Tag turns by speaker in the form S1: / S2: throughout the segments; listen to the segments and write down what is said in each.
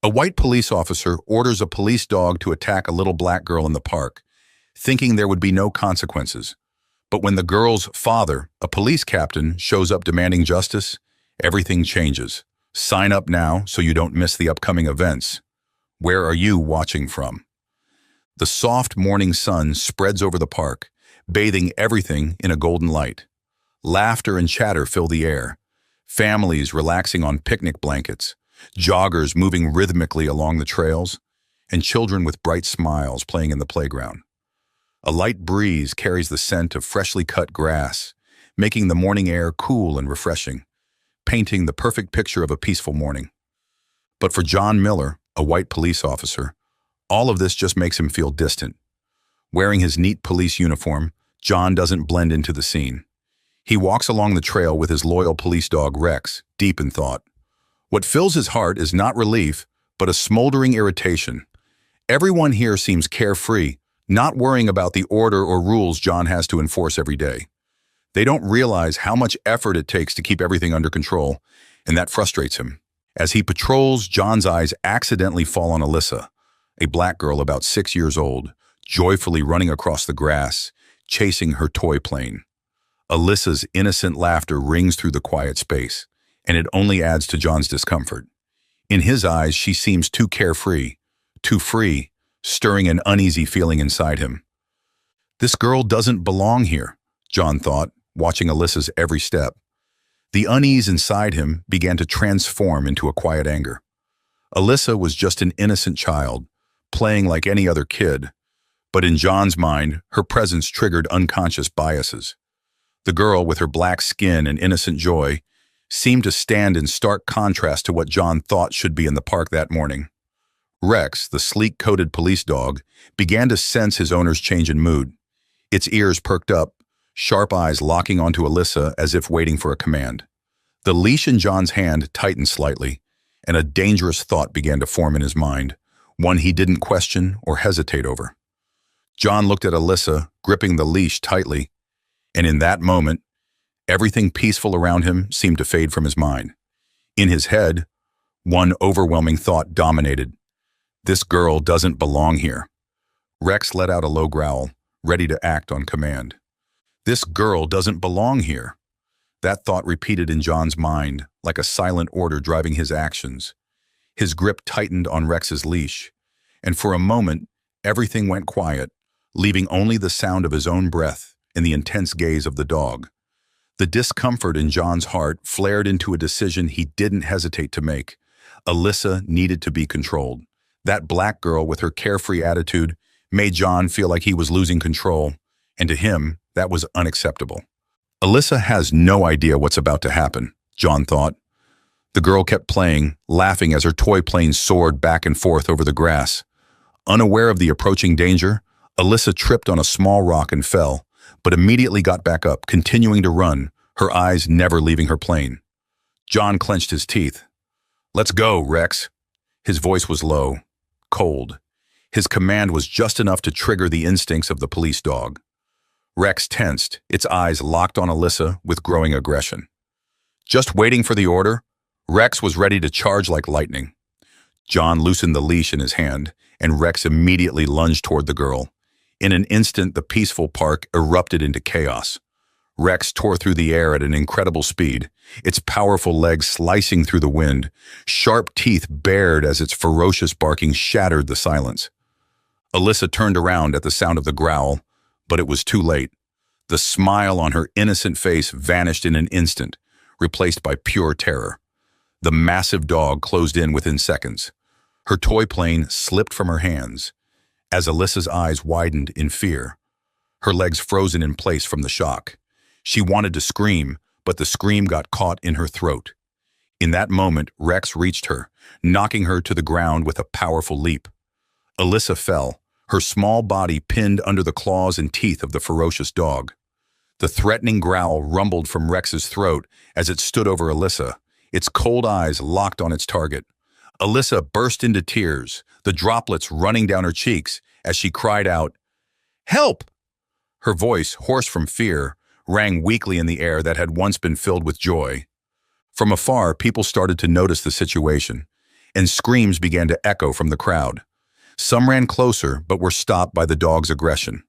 S1: A white police officer orders a police dog to attack a little black girl in the park, thinking there would be no consequences. But when the girl's father, a police captain, shows up demanding justice, everything changes. Sign up now so you don't miss the upcoming events. Where are you watching from? The soft morning sun spreads over the park, bathing everything in a golden light. Laughter and chatter fill the air. Families relaxing on picnic blankets, joggers moving rhythmically along the trails, and children with bright smiles playing in the playground. A light breeze carries the scent of freshly cut grass, making the morning air cool and refreshing, painting the perfect picture of a peaceful morning. But for John Miller, a white police officer, all of this just makes him feel distant. Wearing his neat police uniform, John doesn't blend into the scene. He walks along the trail with his loyal police dog Rex, deep in thought. What fills his heart is not relief, but a smoldering irritation. Everyone here seems carefree, not worrying about the order or rules John has to enforce every day. They don't realize how much effort it takes to keep everything under control, and that frustrates him. As he patrols, John's eyes accidentally fall on Alyssa, a black girl about 6 years old, joyfully running across the grass, chasing her toy plane. Alyssa's innocent laughter rings through the quiet space, and it only adds to John's discomfort. In his eyes, she seems too carefree, too free, stirring an uneasy feeling inside him. This girl doesn't belong here, John thought, watching Alyssa's every step. The unease inside him began to transform into a quiet anger. Alyssa was just an innocent child, playing like any other kid, but in John's mind, her presence triggered unconscious biases. The girl, with her black skin and innocent joy, seemed to stand in stark contrast to what John thought should be in the park that morning. Rex, the sleek-coated police dog, began to sense his owner's change in mood. Its ears perked up, sharp eyes locking onto Alyssa as if waiting for a command. The leash in John's hand tightened slightly, and a dangerous thought began to form in his mind, one he didn't question or hesitate over. John looked at Alyssa, gripping the leash tightly, and in that moment, everything peaceful around him seemed to fade from his mind. In his head, one overwhelming thought dominated. This girl doesn't belong here. Rex let out a low growl, ready to act on command. This girl doesn't belong here. That thought repeated in John's mind, like a silent order driving his actions. His grip tightened on Rex's leash, and for a moment, everything went quiet, leaving only the sound of his own breath and the intense gaze of the dog. The discomfort in John's heart flared into a decision he didn't hesitate to make. Alyssa needed to be controlled. That black girl with her carefree attitude made John feel like he was losing control, and to him, that was unacceptable. Alyssa has no idea what's about to happen, John thought. The girl kept playing, laughing as her toy plane soared back and forth over the grass. Unaware of the approaching danger, Alyssa tripped on a small rock and fell, but immediately got back up, continuing to run, her eyes never leaving her plane. John clenched his teeth. "Let's go, Rex." His voice was low, cold. His command was just enough to trigger the instincts of the police dog. Rex tensed, its eyes locked on Alyssa with growing aggression. Just waiting for the order, Rex was ready to charge like lightning. John loosened the leash in his hand, and Rex immediately lunged toward the girl. In an instant, the peaceful park erupted into chaos. Rex tore through the air at an incredible speed, its powerful legs slicing through the wind, sharp teeth bared as its ferocious barking shattered the silence. Alyssa turned around at the sound of the growl, but it was too late. The smile on her innocent face vanished in an instant, replaced by pure terror. The massive dog closed in within seconds. Her toy plane slipped from her hands. As Alyssa's eyes widened in fear, her legs frozen in place from the shock. She wanted to scream, but the scream got caught in her throat. In that moment, Rex reached her, knocking her to the ground with a powerful leap. Alyssa fell, her small body pinned under the claws and teeth of the ferocious dog. The threatening growl rumbled from Rex's throat as it stood over Alyssa, its cold eyes locked on its target. Alyssa burst into tears, the droplets running down her cheeks as she cried out, "Help!" Her voice, hoarse from fear, rang weakly in the air that had once been filled with joy. From afar, people started to notice the situation, and screams began to echo from the crowd. Some ran closer but were stopped by the dog's aggression.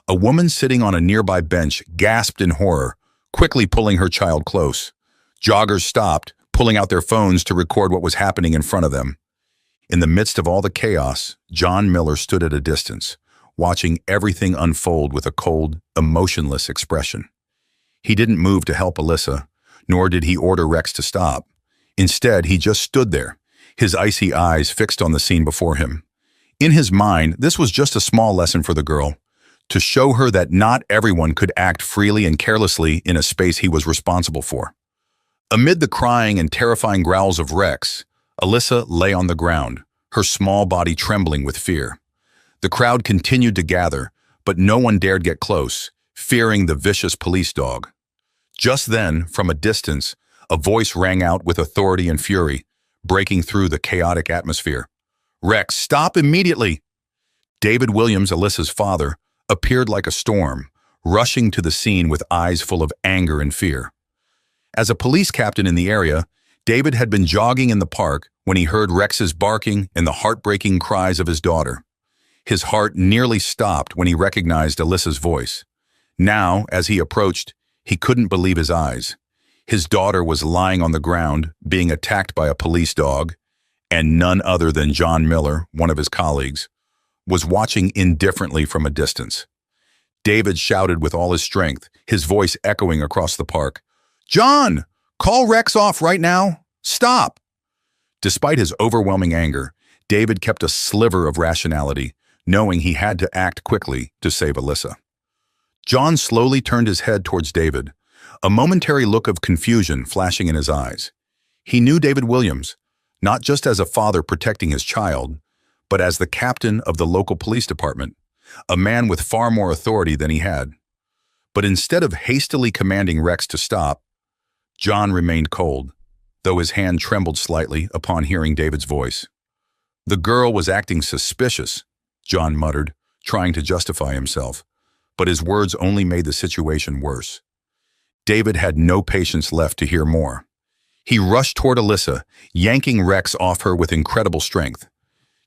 S1: A woman sitting on a nearby bench gasped in horror, quickly pulling her child close. Joggers stopped, pulling out their phones to record what was happening in front of them. In the midst of all the chaos, John Miller stood at a distance, watching everything unfold with a cold, emotionless expression. He didn't move to help Alyssa, nor did he order Rex to stop. Instead, he just stood there, his icy eyes fixed on the scene before him. In his mind, this was just a small lesson for the girl, to show her that not everyone could act freely and carelessly in a space he was responsible for. Amid the crying and terrifying growls of Rex, Alyssa lay on the ground, her small body trembling with fear. The crowd continued to gather, but no one dared get close, fearing the vicious police dog. Just then, from a distance, a voice rang out with authority and fury, breaking through the chaotic atmosphere. "Rex, stop immediately!" David Williams, Alyssa's father, appeared like a storm, rushing to the scene with eyes full of anger and fear. As a police captain in the area, David had been jogging in the park when he heard Rex's barking and the heartbreaking cries of his daughter. His heart nearly stopped when he recognized Alyssa's voice. Now, as he approached, he couldn't believe his eyes. His daughter was lying on the ground, being attacked by a police dog, and none other than John Miller, one of his colleagues, was watching indifferently from a distance. David shouted with all his strength, his voice echoing across the park, "John, call Rex off right now! Stop!" Despite his overwhelming anger, David kept a sliver of rationality, knowing he had to act quickly to save Alyssa. John slowly turned his head towards David, a momentary look of confusion flashing in his eyes. He knew David Williams, not just as a father protecting his child, but as the captain of the local police department, a man with far more authority than he had. But instead of hastily commanding Rex to stop, John remained cold, though his hand trembled slightly upon hearing David's voice. "The girl was acting suspicious," John muttered, trying to justify himself, but his words only made the situation worse. David had no patience left to hear more. He rushed toward Alyssa, yanking Rex off her with incredible strength.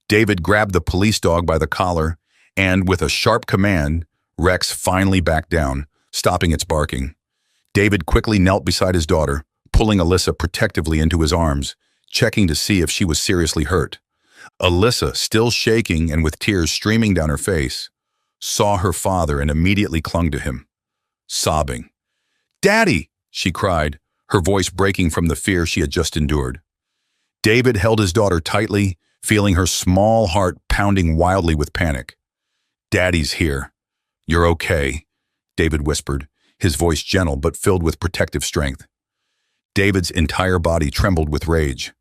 S1: David grabbed the police dog by the collar, and with a sharp command, Rex finally backed down, stopping its barking. David quickly knelt beside his daughter, pulling Alyssa protectively into his arms, checking to see if she was seriously hurt. Alyssa, still shaking and with tears streaming down her face, saw her father and immediately clung to him, sobbing. "Daddy!" she cried, her voice breaking from the fear she had just endured. David held his daughter tightly, feeling her small heart pounding wildly with panic. "Daddy's here. You're okay," David whispered, his voice gentle but filled with protective strength. David's entire body trembled with rage.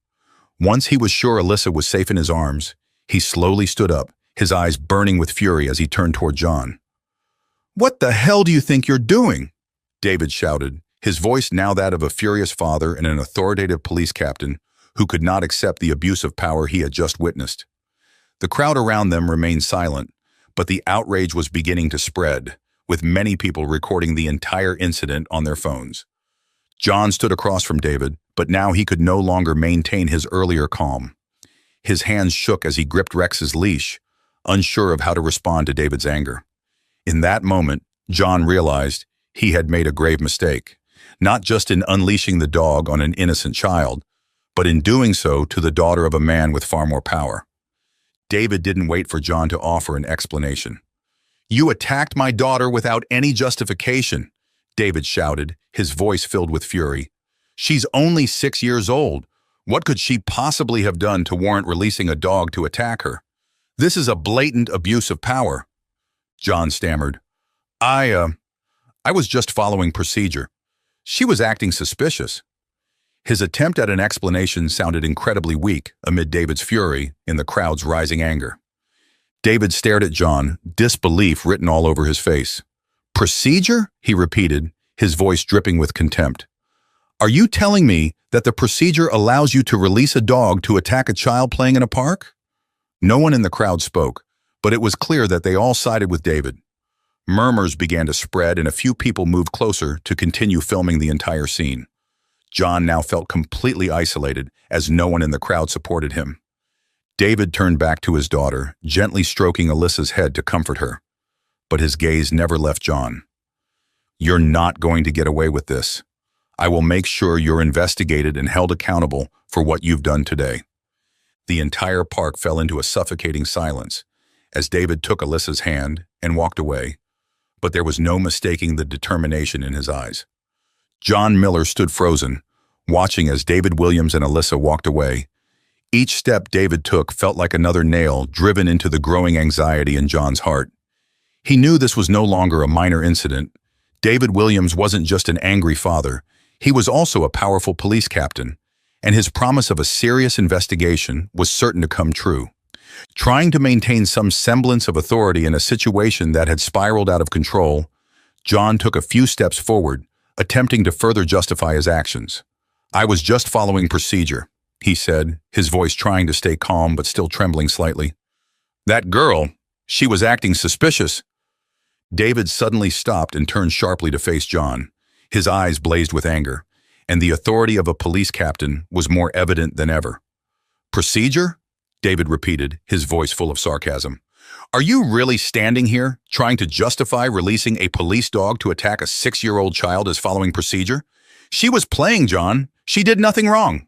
S1: Once he was sure Alyssa was safe in his arms, he slowly stood up, his eyes burning with fury as he turned toward John. "What the hell do you think you're doing?" David shouted, his voice now that of a furious father and an authoritative police captain who could not accept the abuse of power he had just witnessed. The crowd around them remained silent, but the outrage was beginning to spread, with many people recording the entire incident on their phones. John stood across from David, but now he could no longer maintain his earlier calm. His hands shook as he gripped Rex's leash, unsure of how to respond to David's anger. In that moment, John realized he had made a grave mistake, not just in unleashing the dog on an innocent child, but in doing so to the daughter of a man with far more power. David didn't wait for John to offer an explanation. "You attacked my daughter without any justification," David shouted, his voice filled with fury. "She's only 6 years old. What could she possibly have done to warrant releasing a dog to attack her? This is a blatant abuse of power." John stammered. I was just following procedure. She was acting suspicious." His attempt at an explanation sounded incredibly weak amid David's fury and the crowd's rising anger. David stared at John, disbelief written all over his face. "Procedure?" he repeated, his voice dripping with contempt. "Are you telling me that the procedure allows you to release a dog to attack a child playing in a park?" No one in the crowd spoke, but it was clear that they all sided with David. Murmurs began to spread and a few people moved closer to continue filming the entire scene. John now felt completely isolated as no one in the crowd supported him. David turned back to his daughter, gently stroking Alyssa's head to comfort her. But his gaze never left John. "You're not going to get away with this. I will make sure you're investigated and held accountable for what you've done today." The entire park fell into a suffocating silence as David took Alyssa's hand and walked away, but there was no mistaking the determination in his eyes. John Miller stood frozen, watching as David Williams and Alyssa walked away. Each step David took felt like another nail driven into the growing anxiety in John's heart. He knew this was no longer a minor incident. David Williams wasn't just an angry father, he was also a powerful police captain, and his promise of a serious investigation was certain to come true. Trying to maintain some semblance of authority in a situation that had spiraled out of control, John took a few steps forward, attempting to further justify his actions. "I was just following procedure," he said, his voice trying to stay calm but still trembling slightly. "That girl, she was acting suspicious." David suddenly stopped and turned sharply to face John. His eyes blazed with anger, and the authority of a police captain was more evident than ever. "Procedure?" David repeated, his voice full of sarcasm. "Are you really standing here, trying to justify releasing a police dog to attack a 6-year-old child as following procedure? She was playing, John. She did nothing wrong."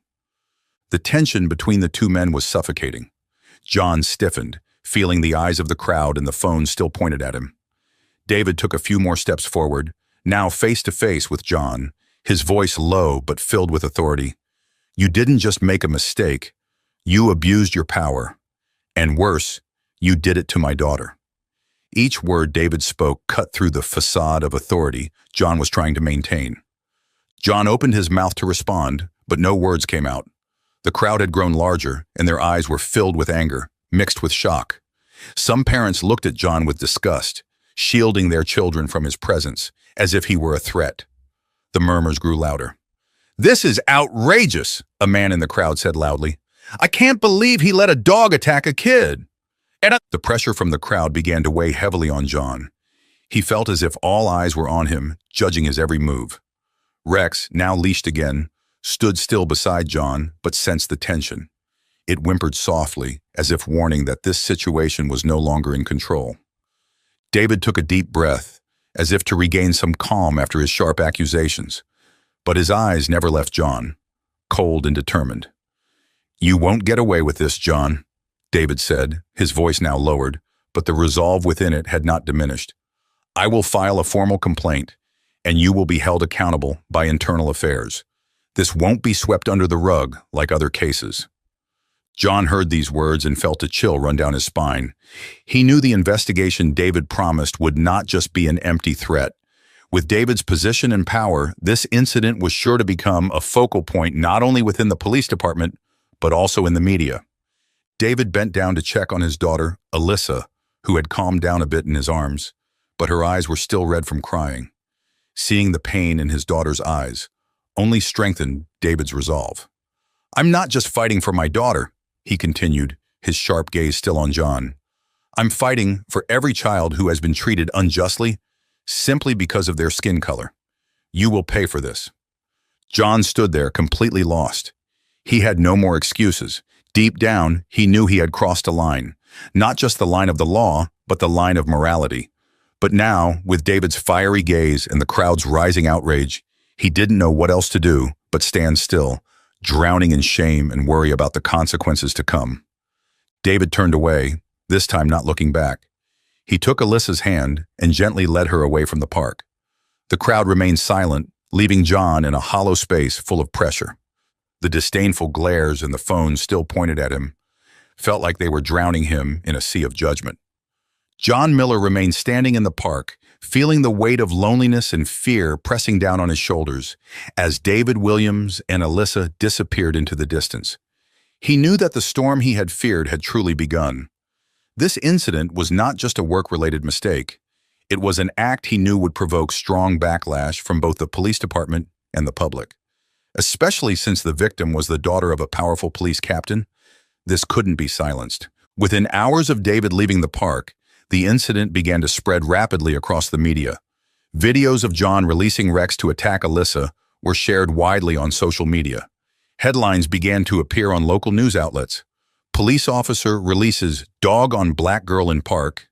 S1: The tension between the two men was suffocating. John stiffened, feeling the eyes of the crowd and the phone still pointed at him. David took a few more steps forward, now face to face with John, his voice low but filled with authority. "You didn't just make a mistake. You abused your power. And worse, you did it to my daughter." Each word David spoke cut through the facade of authority John was trying to maintain. John opened his mouth to respond, but no words came out. The crowd had grown larger, and their eyes were filled with anger, mixed with shock. Some parents looked at John with disgust, shielding their children from his presence, as if he were a threat. The murmurs grew louder. "This is outrageous," a man in the crowd said loudly. "I can't believe he let a dog attack a kid." The pressure from the crowd began to weigh heavily on John. He felt as if all eyes were on him, judging his every move. Rex, now leashed again, stood still beside John, but sensed the tension. It whimpered softly, as if warning that this situation was no longer in control. David took a deep breath, as if to regain some calm after his sharp accusations, but his eyes never left John, cold and determined. "You won't get away with this, John," David said, his voice now lowered, but the resolve within it had not diminished. "I will file a formal complaint, and you will be held accountable by internal affairs. This won't be swept under the rug like other cases." John heard these words and felt a chill run down his spine. He knew the investigation David promised would not just be an empty threat. With David's position and power, this incident was sure to become a focal point not only within the police department, but also in the media. David bent down to check on his daughter, Alyssa, who had calmed down a bit in his arms, but her eyes were still red from crying. Seeing the pain in his daughter's eyes only strengthened David's resolve. "I'm not just fighting for my daughter," he continued, his sharp gaze still on John. "I'm fighting for every child who has been treated unjustly simply because of their skin color. You will pay for this." John stood there completely lost. He had no more excuses. Deep down, he knew he had crossed a line, not just the line of the law, but the line of morality. But now, with David's fiery gaze and the crowd's rising outrage, he didn't know what else to do but stand still, drowning in shame and worry about the consequences to come. David turned away, this time not looking back. He took Alyssa's hand and gently led her away from the park. The crowd remained silent, leaving John in a hollow space full of pressure. The disdainful glares and the phone still pointed at him, felt like they were drowning him in a sea of judgment. John Miller remained standing in the park, feeling the weight of loneliness and fear pressing down on his shoulders as David Williams and Alyssa disappeared into the distance. He knew that the storm he had feared had truly begun. This incident was not just a work-related mistake. It was an act he knew would provoke strong backlash from both the police department and the public. Especially since the victim was the daughter of a powerful police captain, this couldn't be silenced. Within hours of David leaving the park, the incident began to spread rapidly across the media. Videos of John releasing Rex to attack Alyssa were shared widely on social media. Headlines began to appear on local news outlets. Police officer releases dog on black girl in park,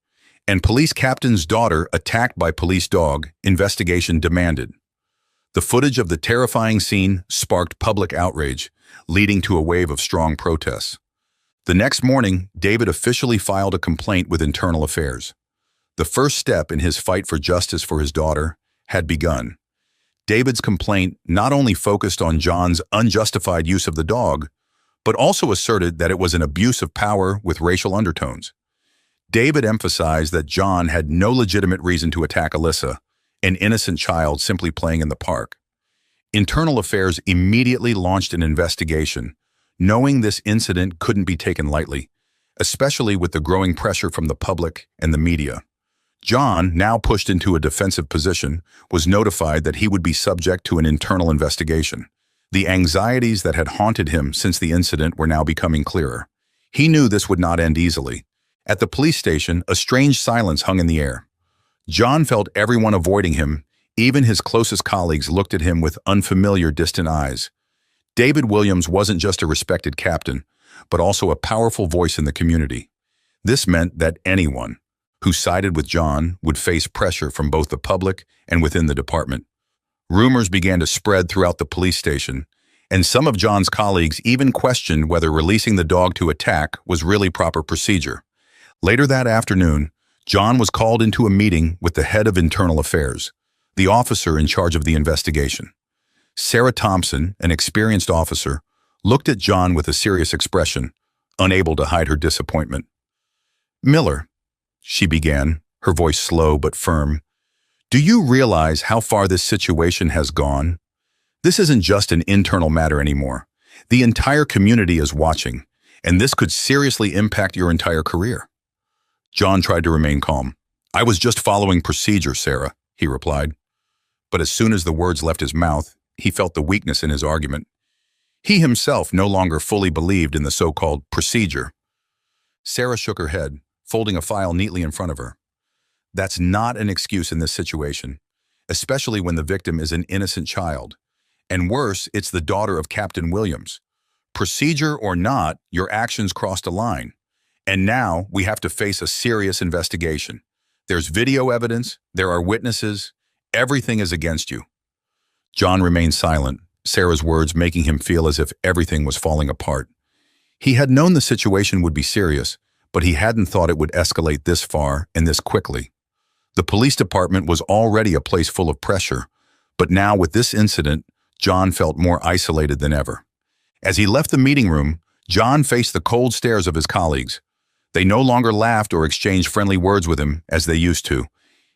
S1: and police captain's daughter attacked by police dog, investigation demanded. The footage of the terrifying scene sparked public outrage, leading to a wave of strong protests. The next morning, David officially filed a complaint with Internal Affairs. The first step in his fight for justice for his daughter had begun. David's complaint not only focused on John's unjustified use of the dog, but also asserted that it was an abuse of power with racial undertones. David emphasized that John had no legitimate reason to attack Alyssa, an innocent child simply playing in the park. Internal Affairs immediately launched an investigation, knowing this incident couldn't be taken lightly, especially with the growing pressure from the public and the media. John, now pushed into a defensive position, was notified that he would be subject to an internal investigation. The anxieties that had haunted him since the incident were now becoming clearer. He knew this would not end easily. At the police station, a strange silence hung in the air. John felt everyone avoiding him. Even his closest colleagues looked at him with unfamiliar, distant eyes. David Williams wasn't just a respected captain, but also a powerful voice in the community. This meant that anyone who sided with John would face pressure from both the public and within the department. Rumors began to spread throughout the police station, and some of John's colleagues even questioned whether releasing the dog to attack was really proper procedure. Later that afternoon, John was called into a meeting with the head of Internal Affairs, the officer in charge of the investigation. Sarah Thompson, an experienced officer, looked at John with a serious expression, unable to hide her disappointment. "Miller," she began, her voice slow but firm, "do you realize how far this situation has gone? This isn't just an internal matter anymore. The entire community is watching, and this could seriously impact your entire career." John tried to remain calm. "I was just following procedure, Sarah," he replied. But as soon as the words left his mouth, he felt the weakness in his argument. He himself no longer fully believed in the so-called procedure. Sarah shook her head, folding a file neatly in front of her. "That's not an excuse in this situation, especially when the victim is an innocent child. And worse, it's the daughter of Captain Williams. Procedure or not, your actions crossed a line. And now we have to face a serious investigation. There's video evidence, there are witnesses, everything is against you." John remained silent, Sarah's words making him feel as if everything was falling apart. He had known the situation would be serious, but he hadn't thought it would escalate this far and this quickly. The police department was already a place full of pressure, but now with this incident, John felt more isolated than ever. As he left the meeting room, John faced the cold stares of his colleagues. They no longer laughed or exchanged friendly words with him as they used to.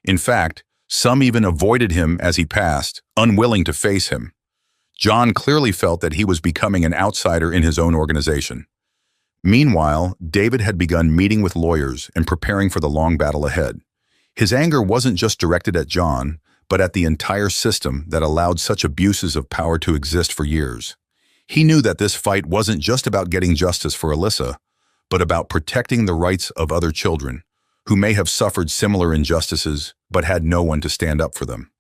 S1: In fact, some even avoided him as he passed, unwilling to face him. John clearly felt that he was becoming an outsider in his own organization. Meanwhile, David had begun meeting with lawyers and preparing for the long battle ahead. His anger wasn't just directed at John, but at the entire system that allowed such abuses of power to exist for years. He knew that this fight wasn't just about getting justice for Alyssa, but about protecting the rights of other children who may have suffered similar injustices but had no one to stand up for them.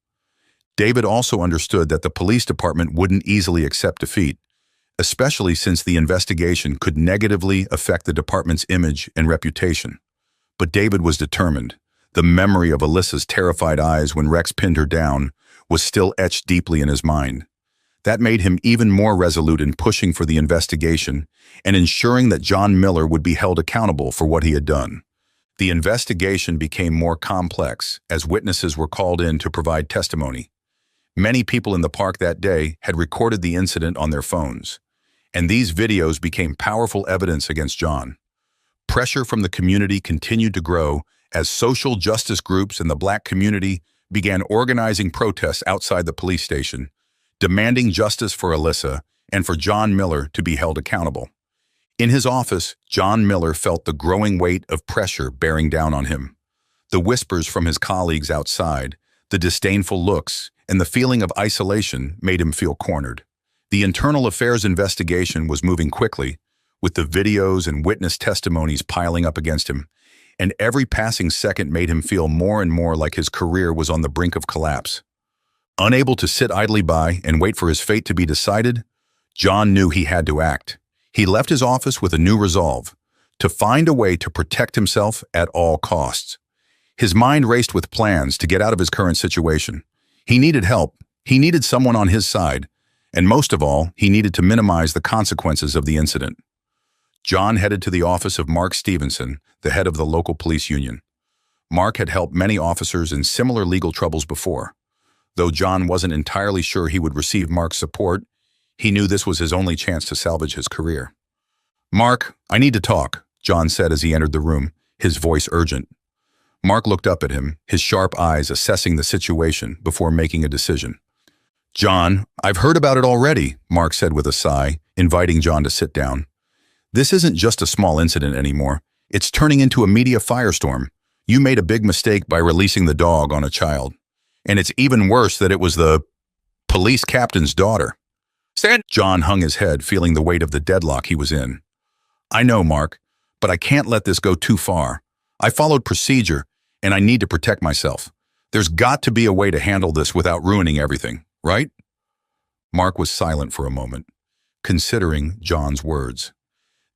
S1: David also understood that the police department wouldn't easily accept defeat, especially since the investigation could negatively affect the department's image and reputation. But David was determined. The memory of Alyssa's terrified eyes when Rex pinned her down was still etched deeply in his mind. That made him even more resolute in pushing for the investigation and ensuring that John Miller would be held accountable for what he had done. The investigation became more complex as witnesses were called in to provide testimony. Many people in the park that day had recorded the incident on their phones, and these videos became powerful evidence against John. Pressure from the community continued to grow as social justice groups in the Black community began organizing protests outside the police station, demanding justice for Alyssa and for John Miller to be held accountable. In his office, John Miller felt the growing weight of pressure bearing down on him. The whispers from his colleagues outside, the disdainful looks, and the feeling of isolation made him feel cornered. The Internal Affairs investigation was moving quickly, with the videos and witness testimonies piling up against him, and every passing second made him feel more and more like his career was on the brink of collapse. Unable to sit idly by and wait for his fate to be decided, John knew he had to act. He left his office with a new resolve, to find a way to protect himself at all costs. His mind raced with plans to get out of his current situation. He needed help, he needed someone on his side, and most of all, he needed to minimize the consequences of the incident. John headed to the office of Mark Stevenson, the head of the local police union. Mark had helped many officers in similar legal troubles before. Though John wasn't entirely sure he would receive Mark's support, he knew this was his only chance to salvage his career. "Mark, I need to talk," John said as he entered the room, his voice urgent. Mark looked up at him, his sharp eyes assessing the situation before making a decision. "John, I've heard about it already," Mark said with a sigh, inviting John to sit down. "This isn't just a small incident anymore. It's turning into a media firestorm. You made a big mistake by releasing the dog on a child. And it's even worse that it was the police captain's daughter." John hung his head, feeling the weight of the deadlock he was in. "I know, Mark, but I can't let this go too far. I followed procedure, and I need to protect myself. There's got to be a way to handle this without ruining everything, right?" Mark was silent for a moment, considering John's words.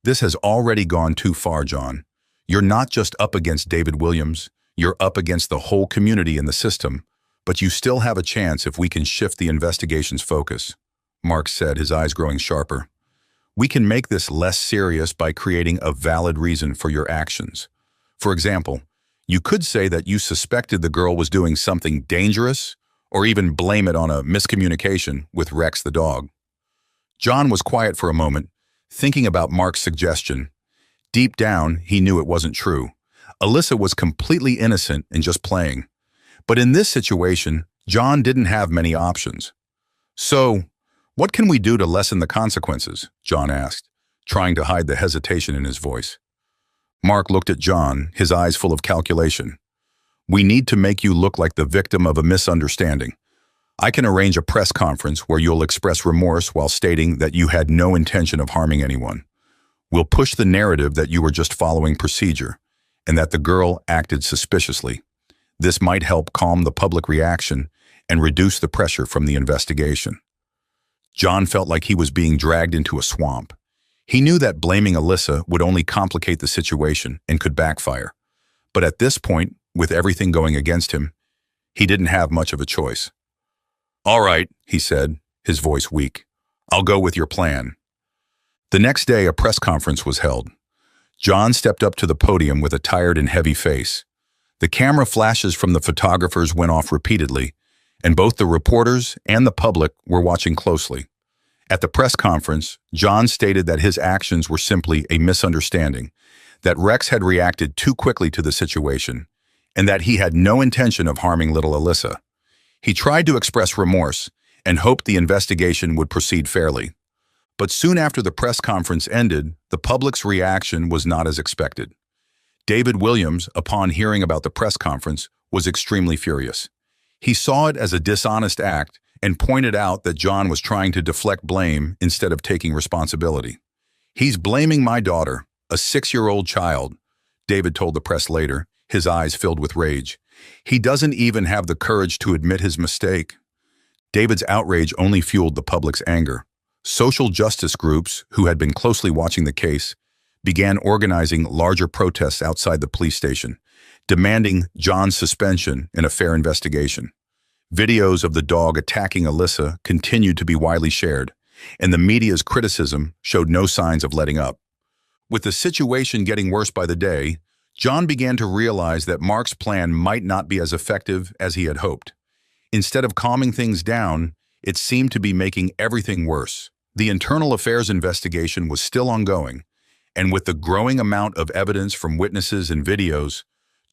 S1: "This has already gone too far, John. You're not just up against David Williams, you're up against the whole community in the system, but you still have a chance if we can shift the investigation's focus," Mark said, his eyes growing sharper. "We can make this less serious by creating a valid reason for your actions. For example, you could say that you suspected the girl was doing something dangerous, or even blame it on a miscommunication with Rex the dog." John was quiet for a moment, thinking about Mark's suggestion. Deep down, he knew it wasn't true. Alyssa was completely innocent and just playing. But in this situation, John didn't have many options. "So, what can we do to lessen the consequences?" John asked, trying to hide the hesitation in his voice. Mark looked at John, his eyes full of calculation. "We need to make you look like the victim of a misunderstanding. I can arrange a press conference where you'll express remorse while stating that you had no intention of harming anyone. We'll push the narrative that you were just following procedure, and that the girl acted suspiciously. This might help calm the public reaction and reduce the pressure from the investigation." John felt like he was being dragged into a swamp. He knew that blaming Alyssa would only complicate the situation and could backfire. But at this point, with everything going against him, he didn't have much of a choice. "All right," he said, his voice weak. "I'll go with your plan." The next day, a press conference was held. John stepped up to the podium with a tired and heavy face. The camera flashes from the photographers went off repeatedly, and both the reporters and the public were watching closely. At the press conference, John stated that his actions were simply a misunderstanding, that Rex had reacted too quickly to the situation, and that he had no intention of harming little Alyssa. He tried to express remorse and hoped the investigation would proceed fairly. But soon after the press conference ended, the public's reaction was not as expected. David Williams, upon hearing about the press conference, was extremely furious. He saw it as a dishonest act and pointed out that John was trying to deflect blame instead of taking responsibility. "He's blaming my daughter, a 6-year-old child," David told the press later, his eyes filled with rage. "He doesn't even have the courage to admit his mistake." David's outrage only fueled the public's anger. Social justice groups, who had been closely watching the case, began organizing larger protests outside the police station, demanding John's suspension and a fair investigation. Videos of the dog attacking Alyssa continued to be widely shared, and the media's criticism showed no signs of letting up. With the situation getting worse by the day, John began to realize that Mark's plan might not be as effective as he had hoped. Instead of calming things down, it seemed to be making everything worse. The internal affairs investigation was still ongoing, and with the growing amount of evidence from witnesses and videos,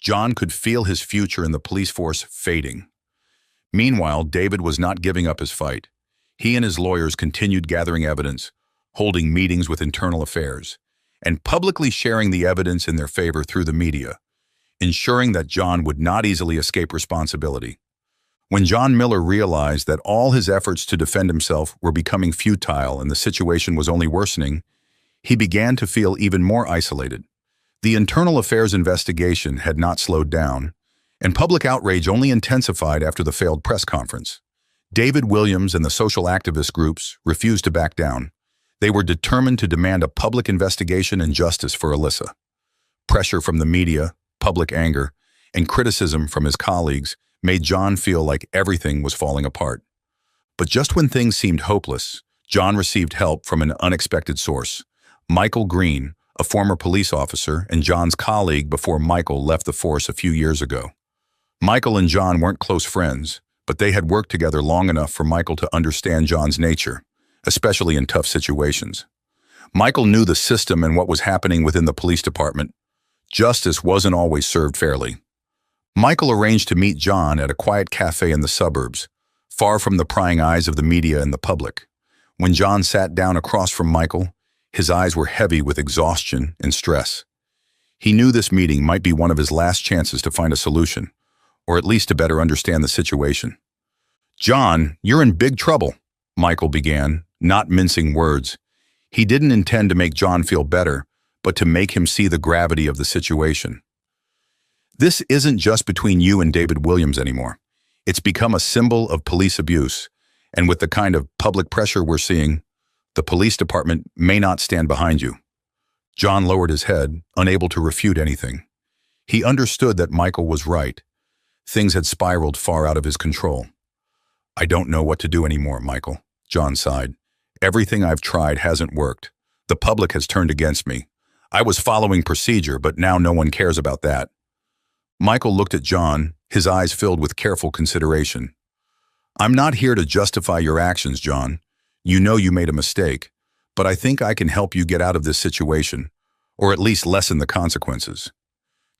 S1: John could feel his future in the police force fading. Meanwhile, David was not giving up his fight. He and his lawyers continued gathering evidence, holding meetings with internal affairs, and publicly sharing the evidence in their favor through the media, ensuring that John would not easily escape responsibility. When John Miller realized that all his efforts to defend himself were becoming futile and the situation was only worsening, he began to feel even more isolated. The internal affairs investigation had not slowed down, and public outrage only intensified after the failed press conference. David Williams and the social activist groups refused to back down, They were determined to demand a public investigation and justice for Alyssa. Pressure from the media, public anger, and criticism from his colleagues made John feel like everything was falling apart. But just when things seemed hopeless, John received help from an unexpected source. Michael Green, a former police officer and John's colleague before Michael left the force a few years ago. Michael and John weren't close friends, but they had worked together long enough for Michael to understand John's nature, especially in tough situations. Michael knew the system and what was happening within the police department. Justice wasn't always served fairly. Michael arranged to meet John at a quiet cafe in the suburbs, far from the prying eyes of the media and the public. When John sat down across from Michael, his eyes were heavy with exhaustion and stress. He knew this meeting might be one of his last chances to find a solution, or at least to better understand the situation. "John, you're in big trouble," Michael began, not mincing words. He didn't intend to make John feel better, but to make him see the gravity of the situation. "This isn't just between you and David Williams anymore. It's become a symbol of police abuse, and with the kind of public pressure we're seeing, the police department may not stand behind you." John lowered his head, unable to refute anything. He understood that Michael was right. Things had spiraled far out of his control. "I don't know what to do anymore, Michael," John sighed. "Everything I've tried hasn't worked. The public has turned against me. I was following procedure, but now no one cares about that." Michael looked at John, his eyes filled with careful consideration. "I'm not here to justify your actions, John. You know you made a mistake, but I think I can help you get out of this situation, or at least lessen the consequences."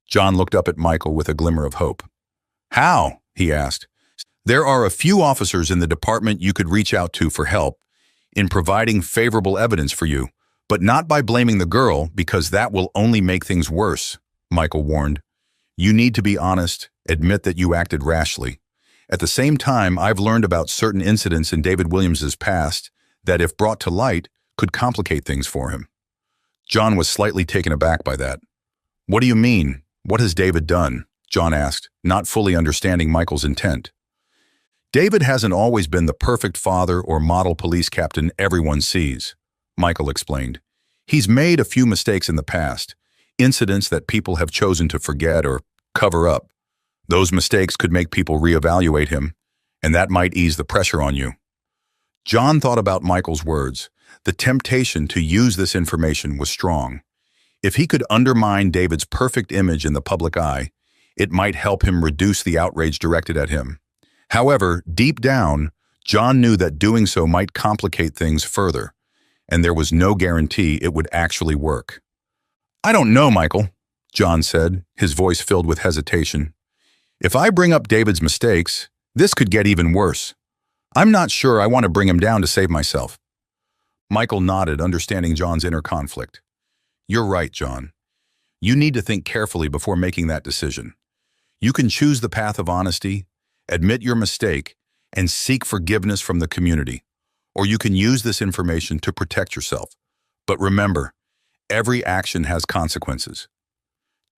S1: John looked up at Michael with a glimmer of hope. "How?" he asked. "There are a few officers in the department you could reach out to for help in providing favorable evidence for you, but not by blaming the girl, because that will only make things worse," Michael warned. "You need to be honest, admit that you acted rashly. At the same time, I've learned about certain incidents in David Williams's past that, if brought to light, could complicate things for him." John was slightly taken aback by that. "What do you mean? What has David done?" John asked, not fully understanding Michael's intent. "David hasn't always been the perfect father or model police captain everyone sees," Michael explained. "He's made a few mistakes in the past, incidents that people have chosen to forget or cover up. Those mistakes could make people reevaluate him, and that might ease the pressure on you." John thought about Michael's words. The temptation to use this information was strong. If he could undermine David's perfect image in the public eye, it might help him reduce the outrage directed at him. However, deep down, John knew that doing so might complicate things further, and there was no guarantee it would actually work. "I don't know, Michael," John said, his voice filled with hesitation. "If I bring up David's mistakes, this could get even worse. I'm not sure I want to bring him down to save myself." Michael nodded, understanding John's inner conflict. "You're right, John. You need to think carefully before making that decision. You can choose the path of honesty, admit your mistake, and seek forgiveness from the community, or you can use this information to protect yourself. But remember, every action has consequences."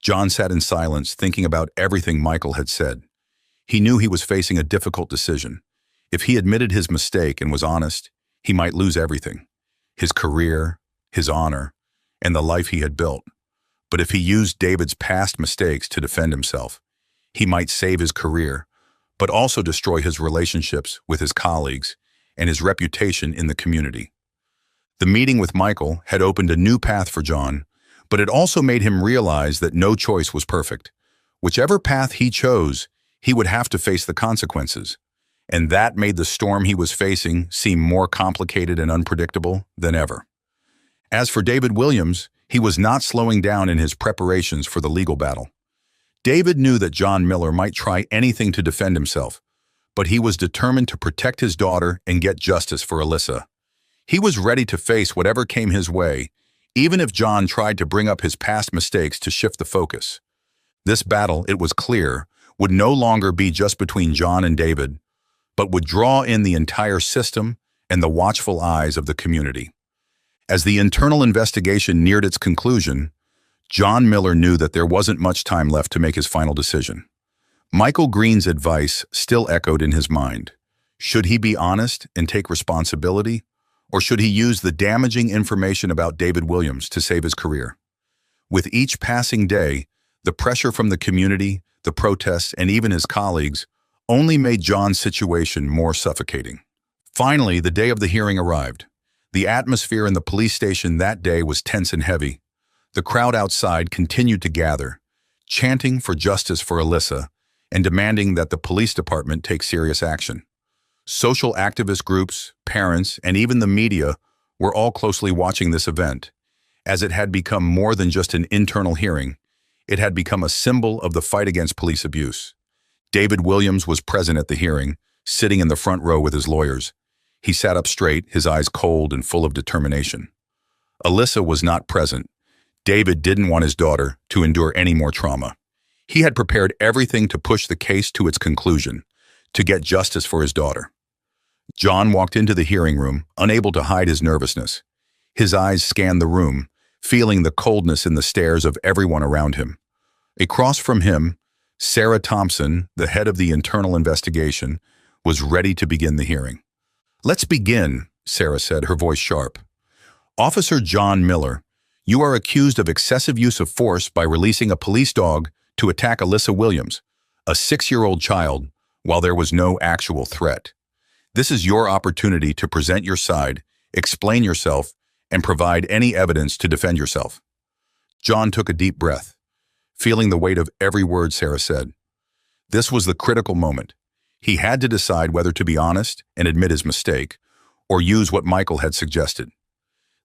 S1: John sat in silence, thinking about everything Michael had said. He knew he was facing a difficult decision. If he admitted his mistake and was honest, he might lose everything: his career, his honor, and the life he had built. But if he used David's past mistakes to defend himself, he might save his career, but also destroy his relationships with his colleagues and his reputation in the community. The meeting with Michael had opened a new path for John, but it also made him realize that no choice was perfect. Whichever path he chose, he would have to face the consequences, and that made the storm he was facing seem more complicated and unpredictable than ever. As for David Williams, he was not slowing down in his preparations for the legal battle. David knew that John Miller might try anything to defend himself, but he was determined to protect his daughter and get justice for Alyssa. He was ready to face whatever came his way, even if John tried to bring up his past mistakes to shift the focus. This battle, it was clear, would no longer be just between John and David, but would draw in the entire system and the watchful eyes of the community. As the internal investigation neared its conclusion, John Miller knew that there wasn't much time left to make his final decision. Michael Green's advice still echoed in his mind. Should he be honest and take responsibility, Or should he use the damaging information about David Williams to save his career? With each passing day, the pressure from the community, the protests, and even his colleagues only made John's situation more suffocating. Finally, the day of the hearing arrived. The atmosphere in the police station that day was tense and heavy. The crowd outside continued to gather, chanting for justice for Alyssa and demanding that the police department take serious action. Social activist groups, parents, and even the media were all closely watching this event, as it had become more than just an internal hearing. It had become a symbol of the fight against police abuse. David Williams was present at the hearing, sitting in the front row with his lawyers. He sat up straight, his eyes cold and full of determination. Alyssa was not present. David didn't want his daughter to endure any more trauma. He had prepared everything to push the case to its conclusion, to get justice for his daughter. John walked into the hearing room, unable to hide his nervousness. His eyes scanned the room, feeling the coldness in the stares of everyone around him. Across from him, Sarah Thompson, the head of the internal investigation, was ready to begin the hearing. "Let's begin," Sarah said, her voice sharp. "Officer John Miller, you are accused of excessive use of force by releasing a police dog to attack Alyssa Williams, a 6-year-old child, while there was no actual threat. This is your opportunity to present your side, explain yourself, and provide any evidence to defend yourself." John took a deep breath, feeling the weight of every word Sarah said. This was the critical moment. He had to decide whether to be honest and admit his mistake, or use what Michael had suggested.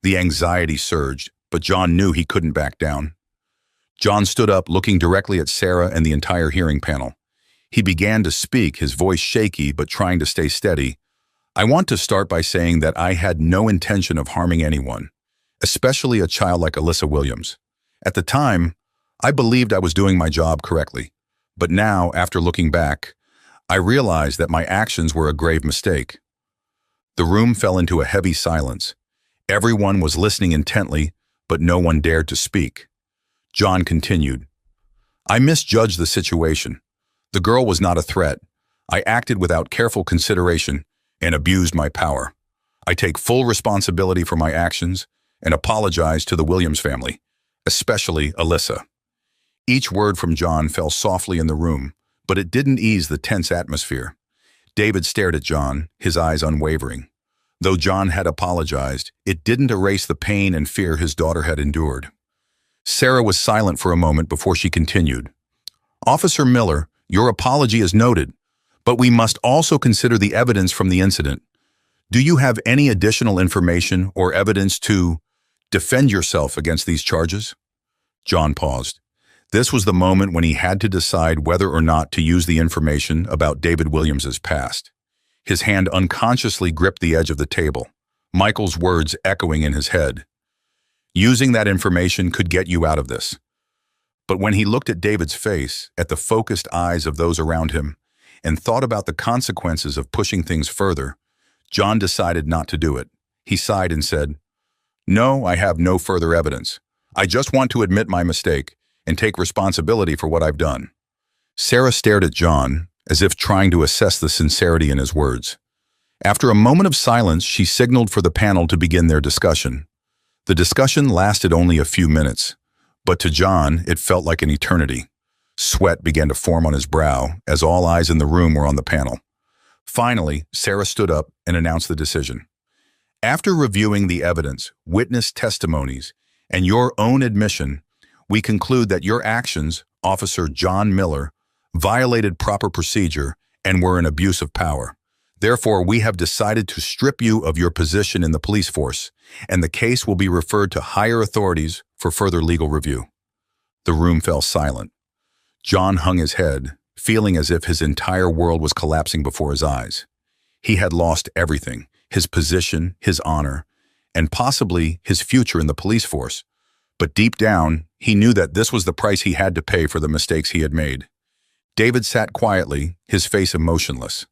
S1: The anxiety surged, but John knew he couldn't back down. John stood up, looking directly at Sarah and the entire hearing panel. He began to speak, his voice shaky but trying to stay steady. "I want to start by saying that I had no intention of harming anyone, especially a child like Alyssa Williams. At the time, I believed I was doing my job correctly. But now, after looking back, I realized that my actions were a grave mistake." The room fell into a heavy silence. Everyone was listening intently, but no one dared to speak. John continued, "I misjudged the situation. The girl was not a threat. I acted without careful consideration and abused my power. I take full responsibility for my actions and apologize to the Williams family, especially Alyssa." Each word from John fell softly in the room, but it didn't ease the tense atmosphere. David stared at John, his eyes unwavering. Though John had apologized, it didn't erase the pain and fear his daughter had endured. Sarah was silent for a moment before she continued. "Officer Miller, your apology is noted, but we must also consider the evidence from the incident. Do you have any additional information or evidence to defend yourself against these charges?" John paused. This was the moment when he had to decide whether or not to use the information about David Williams's past. His hand unconsciously gripped the edge of the table, Michael's words echoing in his head. "Using that information could get you out of this." But when he looked at David's face, at the focused eyes of those around him, and thought about the consequences of pushing things further, John decided not to do it. He sighed and said, "No, I have no further evidence. I just want to admit my mistake and take responsibility for what I've done." Sarah stared at John, as if trying to assess the sincerity in his words. After a moment of silence, she signaled for the panel to begin their discussion. The discussion lasted only a few minutes, but to John, it felt like an eternity. Sweat began to form on his brow as all eyes in the room were on the panel. Finally, Sarah stood up and announced the decision. "After reviewing the evidence, witness testimonies, and your own admission, we conclude that your actions, Officer John Miller, violated proper procedure and were an abuse of power. Therefore, we have decided to strip you of your position in the police force, and the case will be referred to higher authorities for further legal review." The room fell silent. John hung his head, feeling as if his entire world was collapsing before his eyes. He had lost everything, his position, his honor, and possibly his future in the police force. But deep down, he knew that this was the price he had to pay for the mistakes he had made. David sat quietly, his face emotionless.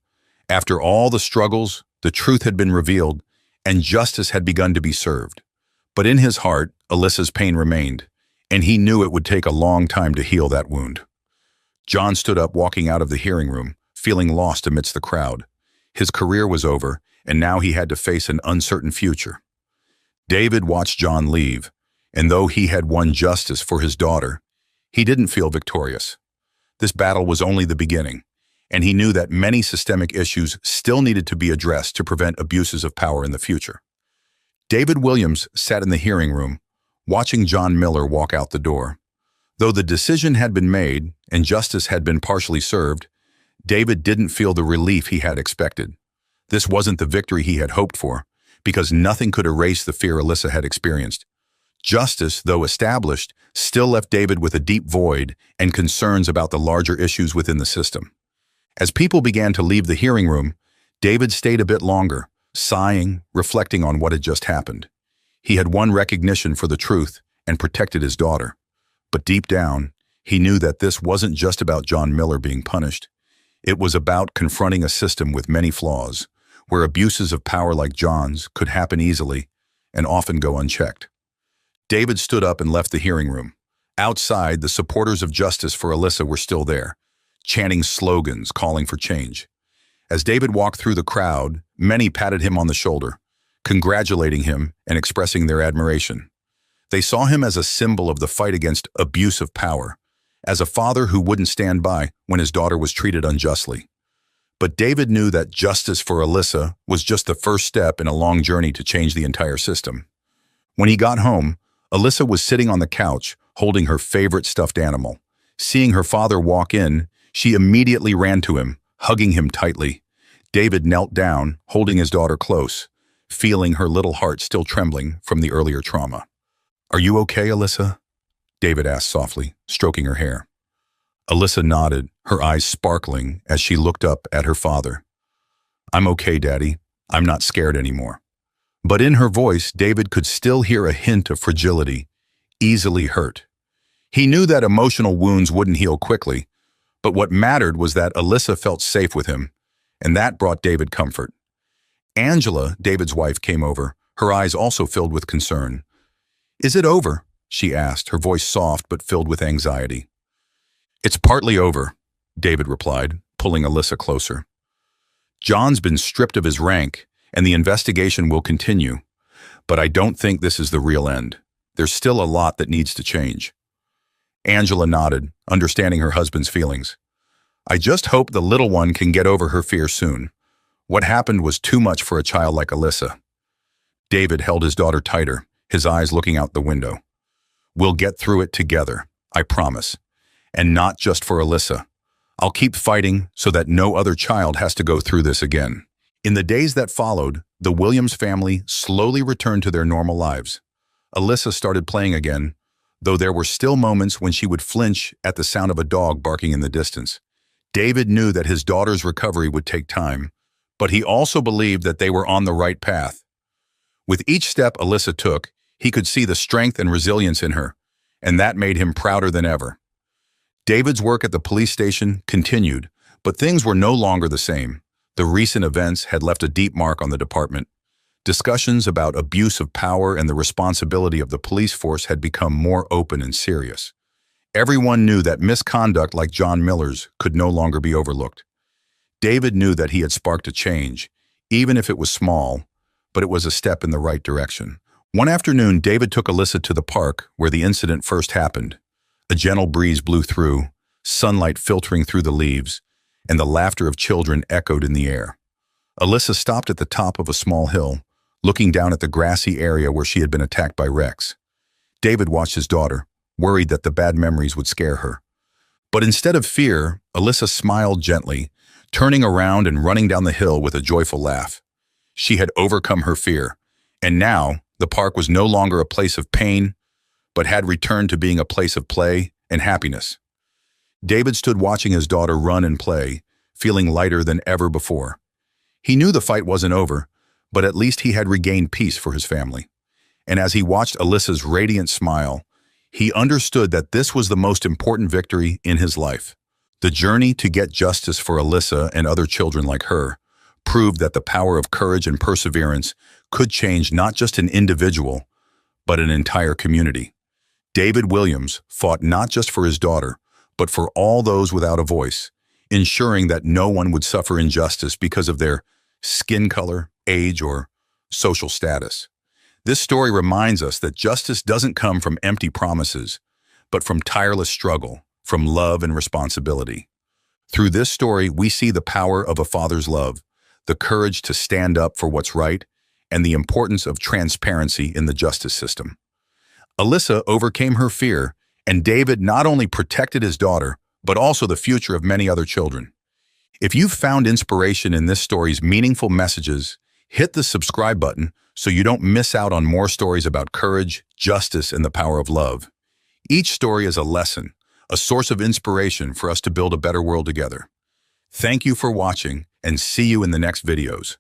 S1: After all the struggles, the truth had been revealed, and justice had begun to be served. But in his heart, Alyssa's pain remained, and he knew it would take a long time to heal that wound. John stood up, walking out of the hearing room, feeling lost amidst the crowd. His career was over, and now he had to face an uncertain future. David watched John leave, and though he had won justice for his daughter, he didn't feel victorious. This battle was only the beginning, and he knew that many systemic issues still needed to be addressed to prevent abuses of power in the future. David Williams sat in the hearing room, watching John Miller walk out the door. Though the decision had been made and justice had been partially served, David didn't feel the relief he had expected. This wasn't the victory he had hoped for, because nothing could erase the fear Alyssa had experienced. Justice, though established, still left David with a deep void and concerns about the larger issues within the system. As people began to leave the hearing room, David stayed a bit longer, sighing, reflecting on what had just happened. He had won recognition for the truth and protected his daughter. But deep down, he knew that this wasn't just about John Miller being punished. It was about confronting a system with many flaws, where abuses of power like John's could happen easily and often go unchecked. David stood up and left the hearing room. Outside, the supporters of justice for Alyssa were still there, chanting slogans calling for change. As David walked through the crowd, many patted him on the shoulder, congratulating him and expressing their admiration. They saw him as a symbol of the fight against abuse of power, as a father who wouldn't stand by when his daughter was treated unjustly. But David knew that justice for Alyssa was just the first step in a long journey to change the entire system. When he got home, Alyssa was sitting on the couch, holding her favorite stuffed animal. Seeing her father walk in, she immediately ran to him, hugging him tightly. David knelt down, holding his daughter close, feeling her little heart still trembling from the earlier trauma. "Are you okay, Alyssa?" David asked softly, stroking her hair. Alyssa nodded, her eyes sparkling as she looked up at her father. "I'm okay, Daddy. I'm not scared anymore." But in her voice, David could still hear a hint of fragility, easily hurt. He knew that emotional wounds wouldn't heal quickly, but what mattered was that Alyssa felt safe with him, and that brought David comfort. Angela, David's wife, came over, her eyes also filled with concern. "Is it over?" she asked, her voice soft but filled with anxiety. "It's partly over," David replied, pulling Alyssa closer. "John's been stripped of his rank, and the investigation will continue. But I don't think this is the real end. There's still a lot that needs to change." Angela nodded, understanding her husband's feelings. "I just hope the little one can get over her fear soon. What happened was too much for a child like Alyssa." David held his daughter tighter, his eyes looking out the window. "We'll get through it together, I promise. And not just for Alyssa. I'll keep fighting so that no other child has to go through this again." In the days that followed, the Williams family slowly returned to their normal lives. Alyssa started playing again, though there were still moments when she would flinch at the sound of a dog barking in the distance. David knew that his daughter's recovery would take time, but he also believed that they were on the right path. With each step Alyssa took, he could see the strength and resilience in her, and that made him prouder than ever. David's work at the police station continued, but things were no longer the same. The recent events had left a deep mark on the department. Discussions about abuse of power and the responsibility of the police force had become more open and serious. Everyone knew that misconduct like John Miller's could no longer be overlooked. David knew that he had sparked a change, even if it was small, but it was a step in the right direction. One afternoon, David took Alyssa to the park where the incident first happened. A gentle breeze blew through, sunlight filtering through the leaves, and the laughter of children echoed in the air. Alyssa stopped at the top of a small hill, looking down at the grassy area where she had been attacked by Rex. David watched his daughter, worried that the bad memories would scare her. But instead of fear, Alyssa smiled gently, turning around and running down the hill with a joyful laugh. She had overcome her fear, and now the park was no longer a place of pain, but had returned to being a place of play and happiness. David stood watching his daughter run and play, feeling lighter than ever before. He knew the fight wasn't over, but at least he had regained peace for his family. And as he watched Alyssa's radiant smile, he understood that this was the most important victory in his life. The journey to get justice for Alyssa and other children like her proved that the power of courage and perseverance could change not just an individual, but an entire community. David Williams fought not just for his daughter, but for all those without a voice, ensuring that no one would suffer injustice because of their skin color, age, or social status. This story reminds us that justice doesn't come from empty promises, but from tireless struggle, from love and responsibility. Through this story, we see the power of a father's love, the courage to stand up for what's right, and the importance of transparency in the justice system. Alyssa overcame her fear, and David not only protected his daughter, but also the future of many other children. If you've found inspiration in this story's meaningful messages, hit the subscribe button so you don't miss out on more stories about courage, justice, and the power of love. Each story is a lesson, a source of inspiration for us to build a better world together. Thank you for watching, and see you in the next videos.